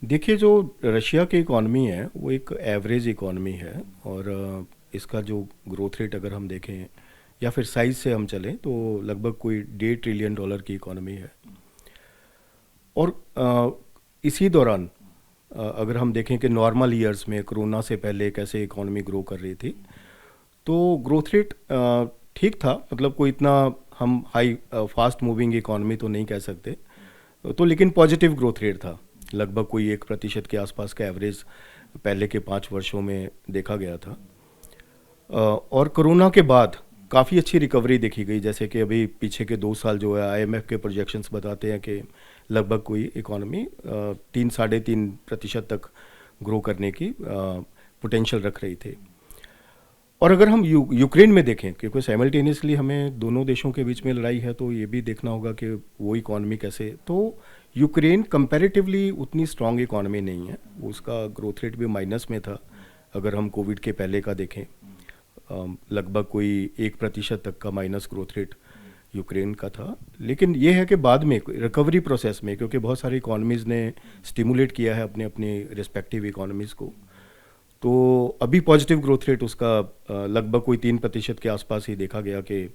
देखिए, जो रशिया की इकॉनमी है वो एक एवरेज इकॉनमी है। और इसका जो ग्रोथ रेट अगर हम देखें या फिर साइज से हम चलें तो लगभग कोई $1.5 ट्रिलियन की इकॉनमी है। और इसी दौरान अगर हम देखें कि नॉर्मल ईयर्स में कोरोना से पहले कैसे इकॉनमी ग्रो कर रही थी, तो ग्रोथ रेट ठीक था। मतलब कोई इतना हम हाई फास्ट मूविंग इकॉनमी तो नहीं कह सकते, तो लेकिन पॉजिटिव ग्रोथ रेट था। लगभग कोई 1% के आसपास का एवरेज पहले के 5 वर्षों में देखा गया था। और कोरोना के बाद काफ़ी अच्छी रिकवरी देखी गई। जैसे कि अभी पीछे के 2 साल जो है, आईएमएफ के प्रोजेक्शंस बताते हैं कि लगभग कोई इकॉनमी 3-3.5% तक ग्रो करने की पोटेंशियल रख रही थी। और अगर हम यूक्रेन में देखें, क्योंकि साइमल्टेनियसली हमें दोनों देशों के बीच में लड़ाई है, तो ये भी देखना होगा कि वो इकॉनमी कैसे। तो यूक्रेन कंपैरेटिवली उतनी स्ट्रांग इकॉनमी नहीं है, उसका ग्रोथ रेट भी माइनस में था। अगर हम कोविड के पहले का देखें, लगभग कोई 1% तक का माइनस ग्रोथ रेट यूक्रेन का था। लेकिन ये है कि बाद में रिकवरी प्रोसेस में, क्योंकि बहुत सारी इकॉनमीज़ ने स्टिमुलेट किया है अपने अपने रिस्पेक्टिव इकॉनमीज़ को, तो अभी पॉजिटिव ग्रोथ रेट उसका लगभग कोई 3% के आसपास ही देखा गया कि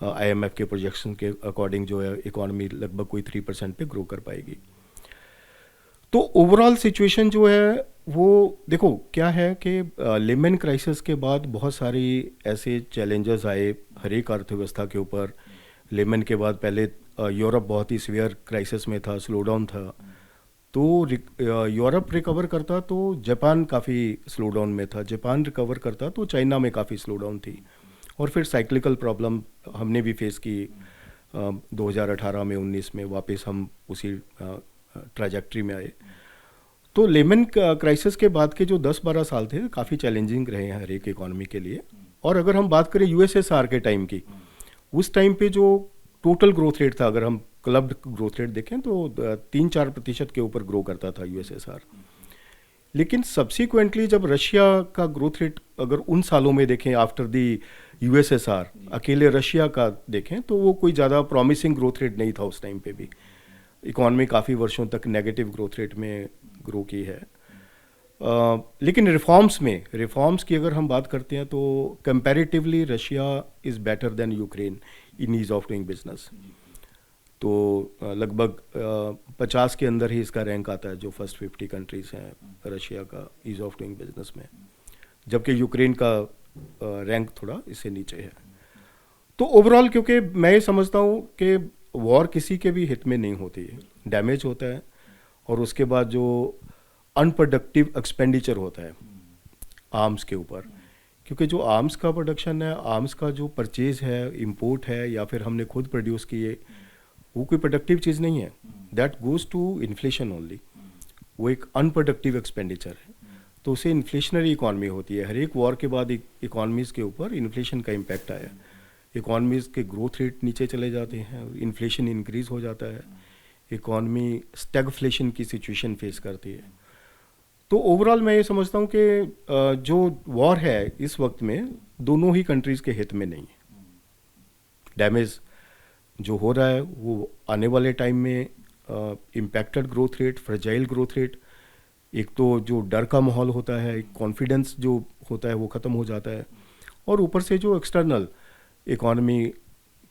आईएमएफ के प्रोजेक्शन के अकॉर्डिंग जो है इकॉनमी लगभग कोई 3% पे ग्रो कर पाएगी। तो ओवरऑल सिचुएशन जो है वो देखो क्या है कि लेमन क्राइसिस के बाद बहुत सारी ऐसे चैलेंजेस आए हर एक अर्थव्यवस्था के ऊपर। लेमन के बाद पहले यूरोप बहुत ही सीवियर क्राइसिस में था, स्लो डाउन था। तो यूरोप रिकवर करता तो जापान काफ़ी स्लो डाउन में था, जापान रिकवर करता तो चाइना में काफ़ी स्लो डाउन थी। और फिर साइक्लिकल प्रॉब्लम हमने भी फेस की 2018 में 19 में, वापस हम उसी ट्रैजेक्टरी में आए। तो लेमन क्राइसिस के बाद के जो 10-12 साल थे काफ़ी चैलेंजिंग रहे हैं हर एक इकॉनमी के लिए। और अगर हम बात करें यूएसएसआर के टाइम की, उस टाइम पे जो टोटल ग्रोथ रेट था, अगर हम क्लब्ड ग्रोथ रेट देखें तो 3-4% के ऊपर ग्रो करता था यूएसएसआर। लेकिन सब्सिक्वेंटली जब रशिया का ग्रोथ रेट अगर उन सालों में देखें आफ्टर दी यूएसएसआर, अकेले रशिया का देखें तो वो कोई ज़्यादा प्रॉमिसिंग ग्रोथ रेट नहीं था। उस टाइम पे भी इकॉनमी काफ़ी वर्षों तक नेगेटिव ग्रोथ रेट में ग्रो की है। लेकिन रिफॉर्म्स की अगर हम बात करते हैं तो comparatively Russia is better than Ukraine in ease of doing business. तो लगभग 50 के अंदर ही इसका रैंक आता है, जो फर्स्ट 50 कंट्रीज़ हैं रशिया का ईज़ ऑफ डूइंग बिजनेस में, जबकि यूक्रेन का रैंक थोड़ा इससे नीचे है। तो ओवरऑल क्योंकि मैं ये समझता हूँ कि वॉर किसी के भी हित में नहीं होती है, डैमेज होता है। और उसके बाद जो अनप्रोडक्टिव एक्सपेंडिचर होता है आर्म्स के ऊपर, क्योंकि जो आर्म्स का प्रोडक्शन है, आर्म्स का जो परचेज है, इंपोर्ट है या फिर हमने खुद प्रोड्यूस किए, वो कोई प्रोडक्टिव चीज़ नहीं है। That goes to inflation only. वो एक अनप्रोडक्टिव एक्सपेंडिचर है, तो उसे इन्फ्लेशनरी इकॉनमी होती है। हर एक वॉर के बाद इकॉनमीज़ के ऊपर इन्फ्लेशन का इम्पैक्ट आया, इकॉनमीज़ के ग्रोथ रेट नीचे चले जाते हैं, इन्फ्लेशन इंक्रीज़ हो जाता है, इकॉनमी स्टैगफ्लेशन की सिचुएशन फेस करती है। तो ओवरऑल मैं ये समझता हूँ कि जो वॉर है इस वक्त में दोनों ही कंट्रीज़ के हित में नहीं है। डैमेज जो हो रहा है वो आने वाले टाइम में impacted growth rate, fragile growth rate, एक तो जो डर का माहौल होता है, कॉन्फिडेंस जो होता है वो ख़त्म हो जाता है। और ऊपर से जो एक्सटर्नल इकॉनमी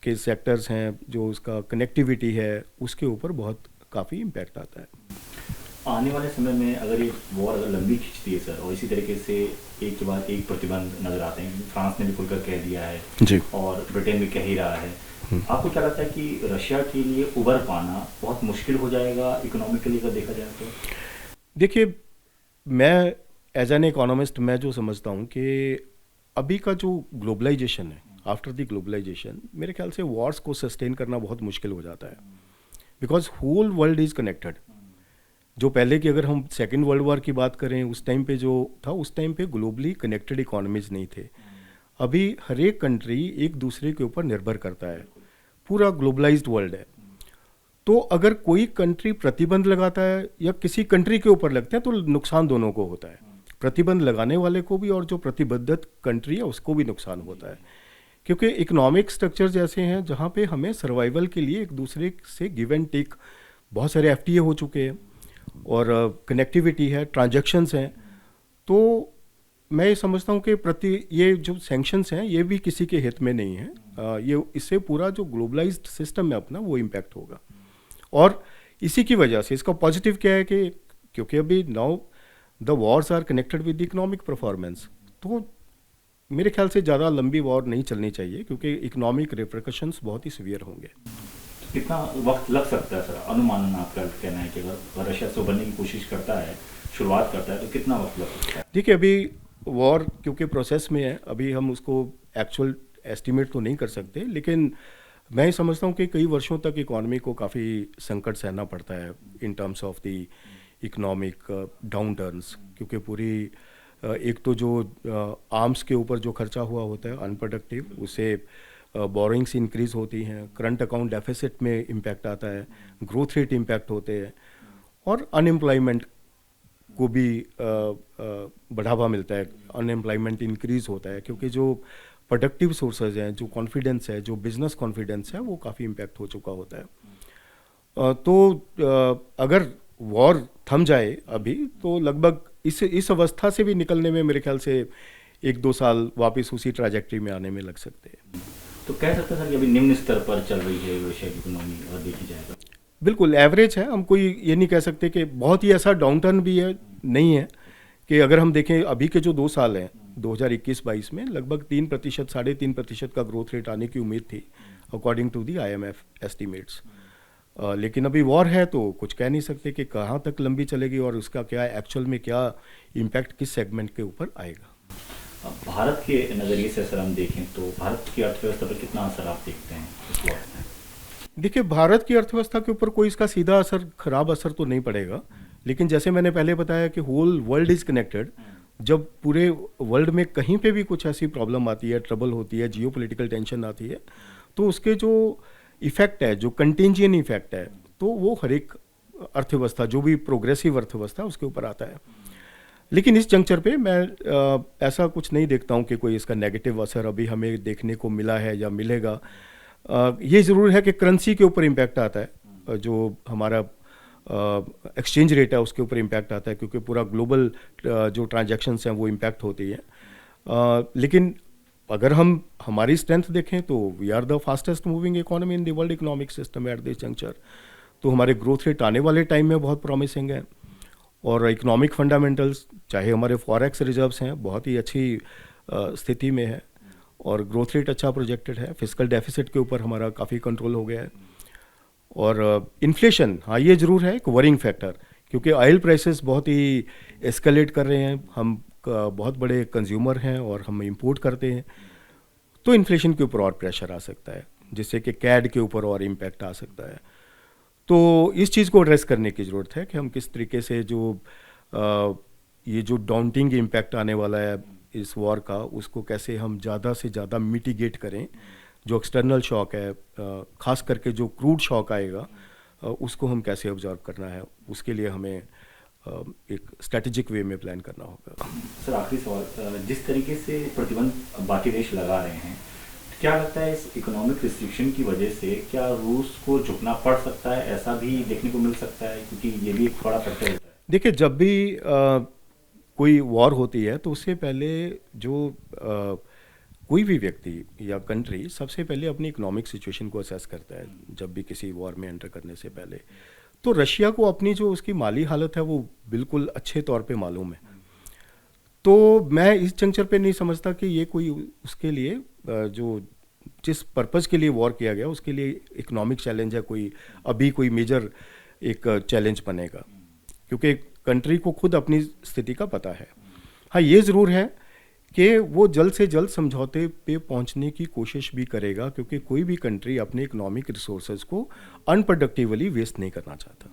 के सेक्टर्स हैं, जो उसका कनेक्टिविटी है, उसके ऊपर बहुत काफ़ी इम्पैक्ट आता है। आने वाले समय में अगर ये वॉर अगर लंबी खिंचती है सर, और इसी तरीके से एक के बाद एक प्रतिबंध नजर आते हैं, फ्रांस ने भी खुलकर कह दिया है जी। और ब्रिटेन भी कह ही रहा है, आपको क्या लगता है कि रशिया के लिए उबर पाना बहुत मुश्किल हो जाएगा इकोनॉमिकली अगर देखा जाए तो? देखिए, मैं एज एन इकोनॉमिस्ट मैं जो समझता हूँ कि अभी का जो ग्लोबलाइजेशन है, आफ्टर द ग्लोबलाइजेशन, मेरे ख्याल से वॉर्स को सस्टेन करना बहुत मुश्किल हो जाता है, because whole world is connected. जो पहले की अगर हम सेकेंड वर्ल्ड वॉर की बात करें, उस टाइम पे जो था, उस टाइम पे ग्लोबली कनेक्टेड इकोनॉमीज नहीं थे। अभी हर एक कंट्री एक दूसरे के ऊपर निर्भर करता है, पूरा ग्लोबलाइज्ड वर्ल्ड है। तो अगर कोई कंट्री प्रतिबंध लगाता है या किसी कंट्री के ऊपर लगता है तो नुकसान दोनों को होता है, प्रतिबंध लगाने वाले को भी और जो प्रतिबद्ध कंट्री है उसको भी नुकसान होता है। क्योंकि इकोनॉमिक स्ट्रक्चर्स ऐसे हैं जहाँ पे हमें सर्वाइवल के लिए एक दूसरे से गिव एंड टेक, बहुत सारे एफटीए हो चुके हैं। और कनेक्टिविटी है, ट्रांजैक्शंस हैं। तो मैं ये समझता हूँ कि ये जो सैंक्शंस हैं ये भी किसी के हित में नहीं है। ये इससे पूरा जो ग्लोबलाइज्ड सिस्टम है अपना वो इम्पैक्ट होगा। और इसी की वजह से इसका पॉजिटिव क्या है कि क्योंकि अभी now the wars are connected with economic performance, तो मेरे ख्याल से ज़्यादा लंबी वॉर नहीं चलनी चाहिए क्योंकि इकोनॉमिक रिपरकशंस बहुत ही सीवियर होंगे। कितना वक्त लग सकता है सर, अनुमानन आपका कहना है कि अगर रशिया से उभरने की कोशिश करता है, शुरुआत करता है, तो कितना वक्त लग सकता है? देखिए, अभी वॉर क्योंकि प्रोसेस में है, अभी हम उसको एक्चुअल एस्टिमेट तो नहीं कर सकते, लेकिन मैं ये समझता हूँ कि कई वर्षों तक इकॉनमी को काफ़ी संकट सहना पड़ता है in terms of the economic down turns, क्योंकि पूरी एक तो जो आर्म्स के ऊपर जो खर्चा हुआ होता है अनप्रोडक्टिव, उससे बोरिंग्स इंक्रीज होती हैं, करंट अकाउंट डेफिसिट में इम्पैक्ट आता है, ग्रोथ रेट इम्पैक्ट होते हैं और अनएम्प्लॉयमेंट को भी बढ़ावा मिलता है, अनएम्प्लॉयमेंट इंक्रीज होता है क्योंकि जो प्रोडक्टिव सोर्सेज हैं, जो कॉन्फिडेंस है, जो बिजनेस कॉन्फिडेंस है, वो काफ़ी इम्पैक्ट हो चुका होता है। तो अगर वॉर थम जाए अभी तो लगभग इस अवस्था से भी निकलने में मेरे ख्याल से 1-2 साल वापस उसी ट्रैजेक्टरी में आने में लग सकते हैं। तो कह सकते हैं सर कि अभी निम्न स्तर पर चल रही है रशिया की इकोनॉमी, और देखी जाए तो बिल्कुल एवरेज है। हम कोई ये नहीं कह सकते कि बहुत ही ऐसा डाउन टर्न भी है, नहीं है। कि अगर हम देखें अभी के जो 2 साल हैं 2021-22 में लगभग 3%, 3.5% का ग्रोथ रेट आने की उम्मीद थी according to the IMF estimates. लेकिन अभी वॉर है तो कुछ कह नहीं सकते कि कहाँ तक लंबी चलेगी और उसका क्या एक्चुअल में क्या इम्पैक्ट किस सेगमेंट के ऊपर आएगा। भारत के नज़रिए से अगर हम देखें तो भारत की अर्थव्यवस्था पर कितना असर आप देखते हैं इस वॉर में? देखिए, भारत की अर्थव्यवस्था के ऊपर कोई इसका सीधा असर, खराब असर तो नहीं पड़ेगा, लेकिन जैसे मैंने पहले बताया कि होल वर्ल्ड इज़ कनेक्टेड। जब पूरे वर्ल्ड में कहीं पे भी कुछ ऐसी प्रॉब्लम आती है, ट्रबल होती है, जियोपॉलिटिकल टेंशन आती है, तो उसके जो इफेक्ट है, जो कंटेंजियन इफेक्ट है, तो वो हर एक अर्थव्यवस्था, जो भी प्रोग्रेसिव अर्थव्यवस्था, उसके ऊपर आता है। लेकिन इस जंक्चर पे मैं ऐसा कुछ नहीं देखता हूँ कि कोई इसका नेगेटिव असर अभी हमें देखने को मिला है या मिलेगा। ये ज़रूर है कि करेंसी के ऊपर इम्पैक्ट आता है, जो हमारा एक्सचेंज रेट है उसके ऊपर इम्पैक्ट आता है, क्योंकि पूरा ग्लोबल जो ट्रांजैक्शंस हैं वो इम्पैक्ट होती है। लेकिन अगर हम हमारी स्ट्रेंथ देखें तो we are the fastest moving economy in the world economic system at this juncture. तो हमारे ग्रोथ रेट आने वाले टाइम में बहुत प्रॉमिसिंग है और इकोनॉमिक फंडामेंटल्स, चाहे हमारे फॉरेक्स रिजर्व्स हैं, बहुत ही अच्छी स्थिति में है और ग्रोथ रेट अच्छा प्रोजेक्टेड है। फिस्कल डेफिसिट के ऊपर हमारा काफ़ी कंट्रोल हो गया है और इन्फ्लेशन, हाँ ये ज़रूर है एक वरिंग फैक्टर, क्योंकि ऑयल प्राइसेस बहुत ही एस्केलेट कर रहे हैं। हम बहुत बड़े कंज्यूमर हैं और हम इंपोर्ट करते हैं, तो इन्फ्लेशन के ऊपर और प्रेशर आ सकता है, जिससे कि कैड के ऊपर और इम्पैक्ट आ सकता है। तो इस चीज़ को एड्रेस करने की ज़रूरत है कि हम किस तरीके से ये जो डाउंटिंग इम्पैक्ट आने वाला है इस वॉर का, उसको कैसे हम ज़्यादा से ज़्यादा मिटिगेट करें। जो एक्सटर्नल शॉक है, ख़ास करके जो क्रूड शॉक आएगा, उसको हम कैसे ऑब्जर्व करना है, उसके लिए हमें एक स्ट्रेटेजिक वे में प्लान करना होगा। सर आखिरी सवाल, जिस तरीके से प्रतिबंध बाकी देश लगा रहे हैं, क्या लगता है इस इकोनॉमिक रिस्ट्रिक्शन की वजह से क्या रूस को झुकना पड़ सकता है? ऐसा भी देखने को मिल सकता है, क्योंकि ये भी एक बड़ा फैक्टर होता है। देखिए, जब भी कोई वॉर होती है तो उससे पहले जो कोई भी व्यक्ति या कंट्री सबसे पहले अपनी इकोनॉमिक सिचुएशन को असेस करता है जब भी किसी वॉर में एंटर करने से पहले। तो रशिया को अपनी जो उसकी माली हालत है वो बिल्कुल अच्छे तौर पे मालूम है। तो मैं इस जंक्चर पे नहीं समझता कि ये कोई उसके लिए जो जिस पर्पज़ के लिए वॉर किया गया उसके लिए इकोनॉमिक चैलेंज है, कोई अभी कोई मेजर एक चैलेंज बनेगा, क्योंकि कंट्री को खुद अपनी स्थिति का पता है। हाँ, ये ज़रूर है कि वो जल्द से जल्द समझौते पे पहुंचने की कोशिश भी करेगा, क्योंकि कोई भी कंट्री अपने इकोनॉमिक रिसोर्सेज को अनप्रोडक्टिवली वेस्ट नहीं करना चाहता।